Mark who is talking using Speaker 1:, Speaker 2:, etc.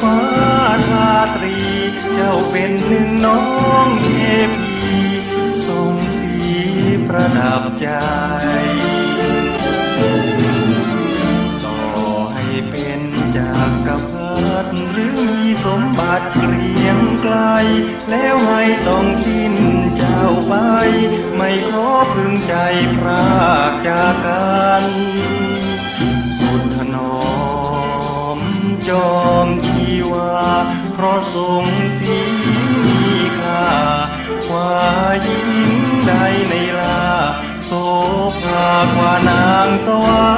Speaker 1: ฟ้าชาตรีเจ้าเป็นหนึ่งน้องเทพีทรงสีประดับใจต่อให้เป็นจากกัปตันหรือมีสมบัติเกรียงไกลแล้วให้ต้องสิ้นเจ้าไปไม่ขอพึงใจพรากจากกันสุดถนอมจอมชีวาเพราะทรงสีมีค่ากว่าหญิงใดในลาโสภากว่านางสวรรค์